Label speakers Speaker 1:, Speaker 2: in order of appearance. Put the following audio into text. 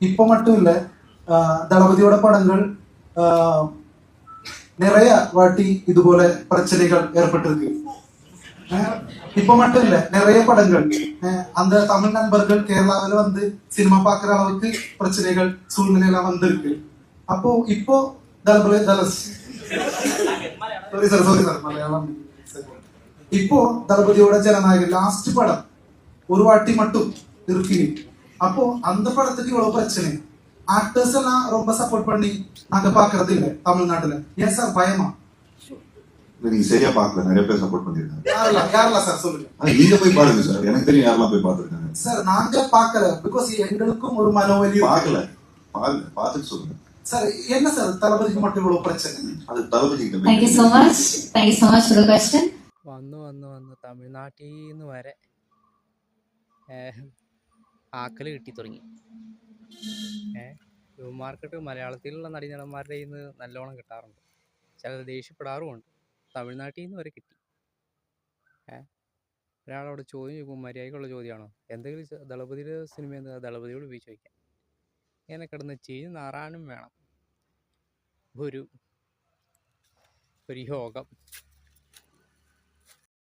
Speaker 1: இப்போ மட்டும் இல்லை, தளபதியோட படங்கள் நிறைய வாட்டி இது போல பிரச்சனைகள் ஏற்பட்டிருக்கு. இப்ப மட்டும் இல்ல, நிறைய படங்கள் அந்த தமிழ் நண்பர்கள் கேரளாவில் வந்து சினிமா பார்க்குற அளவுக்கு பிரச்சனைகள் சூழ்நிலையெல்லாம் வந்திருக்கு. அப்போ இப்போ மலையாளம். இப்போ தளபதியோட ஜனநாயகன் லாஸ்ட் படம் ஒரு வாட்டி மட்டும் இருக்கு. அப்போ அந்த படத்துக்கு இவ்வளவு பிரச்சனை. ஆக்டர்ஸ் எல்லாம் ரொம்ப சப்போர்ட் பண்ணி நாங்க பாக்குறது இல்லை தமிழ்நாட்டுல. ஏன் சார் பயமா?
Speaker 2: நீங்க சரியா பாக்கல, நிறைய பேர் சப்போர்ட் பண்ணிருக்காங்க.
Speaker 1: யாரெல்லாம் சார் சொல்லுங்க.
Speaker 2: நீங்க போய் பாருங்க சார், எனக்கு தெரியும் யாரெல்லாம் போய் பாத்துருக்காங்க
Speaker 1: சார். நாங்க பாக்கல, பிகாஸ் எங்களுக்கும் ஒரு மனோவலி.
Speaker 2: பாக்கல, பாத்துட்டு சொல்லுங்க
Speaker 1: சார். என்ன சார் தளபதிக்கு மட்டும் இவ்வளவு பிரச்சனை?
Speaker 2: அது தளபதி.
Speaker 3: Thank you so much. Thank you so much for the question.
Speaker 4: വന്നു തമിഴ്നാട്ടിൽ നിന്ന് വരെ ആക്കൽ കിട്ടി തുടങ്ങി. യുവമാർക്കിട്ട് മലയാളത്തിലുള്ള നടീനടന്മാരുടെ നിന്ന് നല്ലോണം കിട്ടാറുണ്ട്. ചിലത് ദേഷ്യപ്പെടാറുമുണ്ട്. തമിഴ്നാട്ടിൽ നിന്ന് വരെ കിട്ടി. ഒരാളോട് ചോദ്യം ചോദിക്കുമ്പോൾ മര്യാദയ്ക്കുള്ള ചോദ്യമാണോ? എന്തെങ്കിലും ദളപതിയുടെ സിനിമ എന്താ, ദളപതിയോട് പോയി ചോദിക്കാം. ഇങ്ങനെ കിടന്ന് ചെയ്ത് നാറാനും വേണം ഒരു യോഗം.